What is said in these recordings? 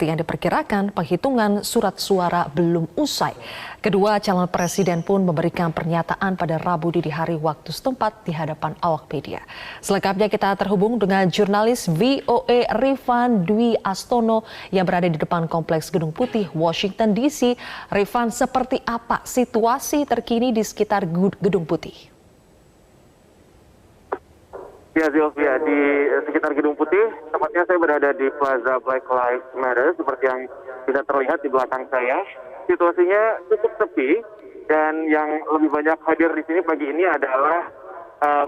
Yang diperkirakan penghitungan surat suara belum usai. Kedua calon presiden pun memberikan pernyataan pada Rabu dini hari waktu setempat di hadapan awak media. Selengkapnya kita terhubung dengan jurnalis VOA Rifan Dwi Astono yang berada di depan Kompleks Gedung Putih, Washington DC. Rifan, seperti apa situasi terkini di sekitar Gedung Putih? Ya, Zilvia, di sekitar Gedung Putih, tepatnya saya berada di Plaza Black Lives Matter, seperti yang bisa terlihat di belakang saya. Situasinya cukup sepi, dan yang lebih banyak hadir di sini pagi ini adalah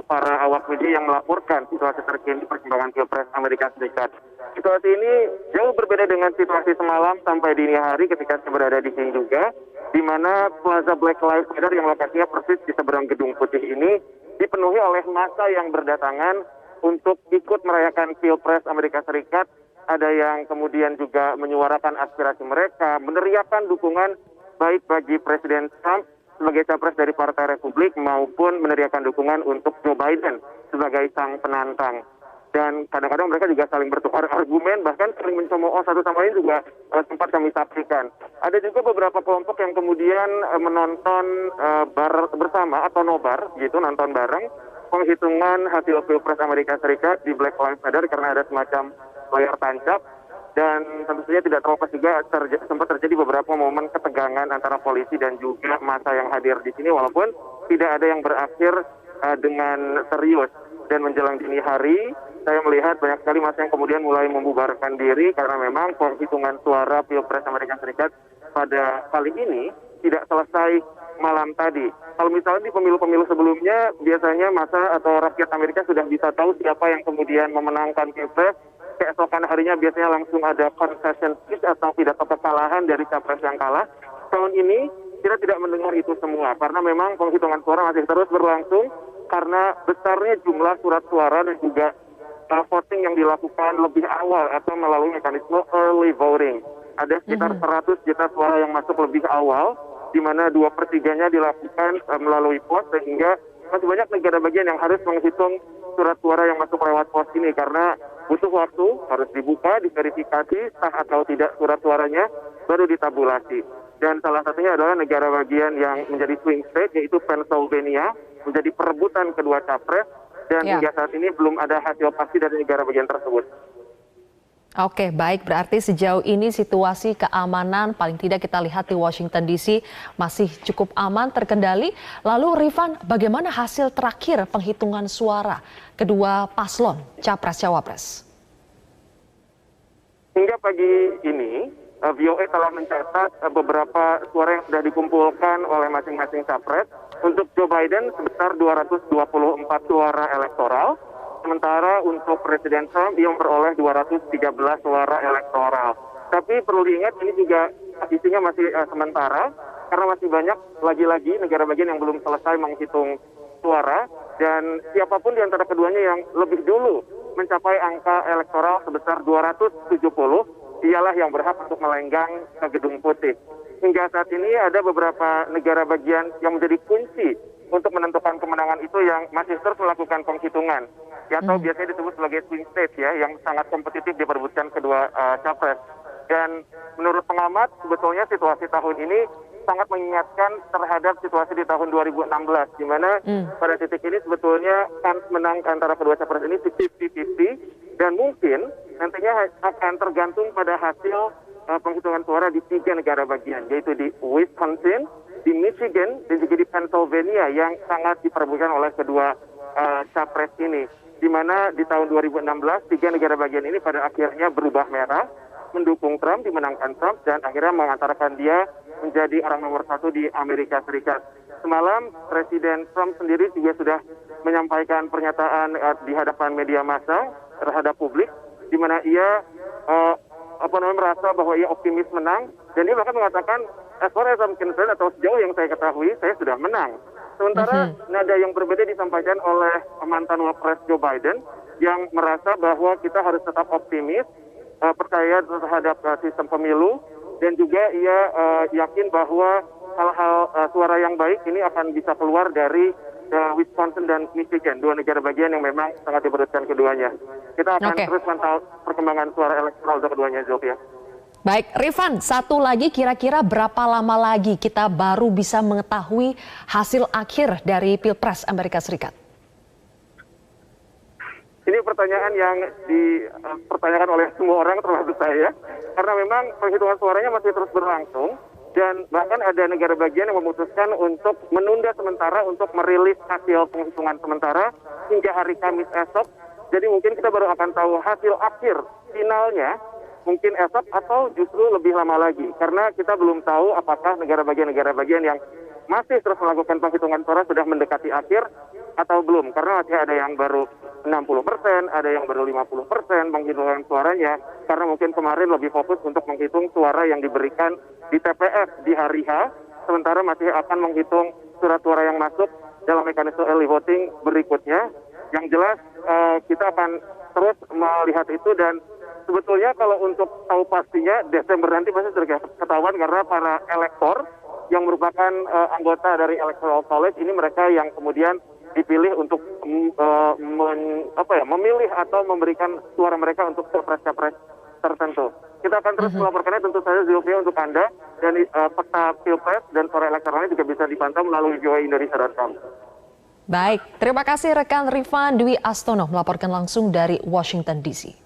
para awak media yang melaporkan situasi terkini perkembangan Pilpres Amerika Serikat. Situasi ini jauh berbeda dengan situasi semalam sampai dini hari ketika saya berada di sini juga, di mana Plaza Black Lives Matter yang lokasinya persis di seberang Gedung Putih ini dipenuhi oleh massa yang berdatangan untuk ikut merayakan Pilpres Amerika Serikat. Ada yang kemudian juga menyuarakan aspirasi mereka, meneriakan dukungan baik bagi Presiden Trump sebagai capres dari Partai Republik maupun meneriakan dukungan untuk Joe Biden sebagai sang penantang. Dan kadang-kadang mereka juga saling bertukar argumen, bahkan saling mencemooh satu sama lain juga sempat kami saksikan. Ada juga beberapa kelompok yang kemudian menonton bersama atau nobar, gitu, nonton bareng penghitungan hasil Pilpres Amerika Serikat di Black Lives Matter karena ada semacam layar tancap. Dan tentu saja tidak terlepas juga sempat terjadi beberapa momen ketegangan antara polisi dan juga massa yang hadir di sini, walaupun tidak ada yang berakhir dengan serius. Dan menjelang dini hari, saya melihat banyak sekali massa yang kemudian mulai membubarkan diri karena memang penghitungan suara Pilpres Amerika Serikat pada kali ini tidak selesai malam tadi. Kalau misalnya di pemilu-pemilu sebelumnya, biasanya massa atau rakyat Amerika sudah bisa tahu siapa yang kemudian memenangkan Pilpres. Keesokan harinya biasanya langsung ada concession speech atau pidato kekalahan dari capres yang kalah. Tahun ini kita tidak mendengar itu semua karena memang penghitungan suara masih terus berlangsung karena besarnya jumlah surat suara dan juga voting yang dilakukan lebih awal atau melalui mekanisme early voting. Ada sekitar 100 juta suara yang masuk lebih awal, di mana 2/3-nya dilakukan melalui pos, sehingga masih banyak negara bagian yang harus menghitung surat suara yang masuk lewat pos ini karena butuh waktu, harus dibuka, diverifikasi sah atau tidak surat suaranya, baru ditabulasi. Dan salah satunya adalah negara bagian yang menjadi swing state, yaitu Pennsylvania, menjadi perebutan kedua capres, dan hingga saat ini belum ada hasil pasti dari negara bagian tersebut. Oke, baik. Berarti sejauh ini situasi keamanan paling tidak kita lihat di Washington DC masih cukup aman, terkendali. Lalu Rifan, bagaimana hasil terakhir penghitungan suara kedua paslon Capres-Cawapres? Hingga pagi ini, VOA telah mencatat beberapa suara yang sudah dikumpulkan oleh masing-masing capres. Untuk Joe Biden sebesar 224 suara elektoral. Sementara untuk Presiden Trump ia memperoleh 213 suara elektoral. Tapi perlu diingat ini juga isinya masih sementara karena masih banyak lagi-lagi negara bagian yang belum selesai menghitung suara, dan siapapun di antara keduanya yang lebih dulu mencapai angka elektoral sebesar 270 ialah yang berhak untuk melenggang ke Gedung Putih. Hingga saat ini ada beberapa negara bagian yang menjadi kunci untuk menentukan kemenangan itu yang masih terus melakukan penghitungan, atau biasanya disebut sebagai swing state ya, yang sangat kompetitif diperebutkan kedua capres. Dan menurut pengamat sebetulnya situasi tahun ini sangat mengingatkan terhadap situasi di tahun 2016, di mana pada titik ini sebetulnya kans menang antara kedua capres ini 50-50, dan mungkin nantinya akan tergantung pada hasil penghitungan suara di 3 negara bagian, yaitu di Wisconsin, di Michigan, dan juga di Pennsylvania yang sangat diperebutkan oleh kedua capres ini. Di mana di tahun 2016, 3 negara bagian ini pada akhirnya berubah merah, mendukung Trump, dimenangkan Trump, dan akhirnya mengantarkan dia menjadi orang nomor 1 di Amerika Serikat. Semalam, Presiden Trump sendiri juga sudah menyampaikan pernyataan di hadapan media massa terhadap publik, di mana ia merasa bahwa ia optimis menang, dan dia bahkan mengatakan, as far as I'm concerned, atau sejauh yang saya ketahui, saya sudah menang. Sementara nada yang berbeda disampaikan oleh mantan Wapres Joe Biden, yang merasa bahwa kita harus tetap optimis, percaya terhadap sistem pemilu, dan juga ia yakin bahwa hal-hal suara yang baik ini akan bisa keluar dari Wisconsin dan Michigan, 2 negara bagian yang memang sangat diperlukan keduanya. Kita akan terus mantau perkembangan suara elektoral untuk keduanya, Zofia. Baik, Rifan, satu lagi kira-kira berapa lama lagi kita baru bisa mengetahui hasil akhir dari Pilpres Amerika Serikat? Ini pertanyaan yang dipertanyakan oleh semua orang termasuk saya, karena memang penghitungan suaranya masih terus berlangsung dan bahkan ada negara bagian yang memutuskan untuk menunda sementara untuk merilis hasil penghitungan sementara hingga hari Kamis esok. Jadi mungkin kita baru akan tahu hasil akhir finalnya mungkin esok atau justru lebih lama lagi, karena kita belum tahu apakah negara bagian yang masih terus melakukan penghitungan suara sudah mendekati akhir atau belum, karena masih ada yang baru 60%, ada yang baru 50% penghitungan suaranya, karena mungkin kemarin lebih fokus untuk menghitung suara yang diberikan di TPS di hari H, sementara masih akan menghitung surat suara yang masuk dalam mekanisme early voting berikutnya. Yang jelas kita akan terus melihat itu, dan sebetulnya kalau untuk tahu pastinya Desember nanti pasti sudah ketahuan, karena para elektor yang merupakan anggota dari Electoral College ini mereka yang kemudian dipilih untuk memilih atau memberikan suara mereka untuk capres-capres tertentu. Kita akan terus melaporkannya tentu saja Zulfia untuk Anda, dan peta Pilpres dan suara elektoralnya juga bisa dipantau melalui voaindonesia.com. Baik, terima kasih rekan Rifan Dwi Astono melaporkan langsung dari Washington DC.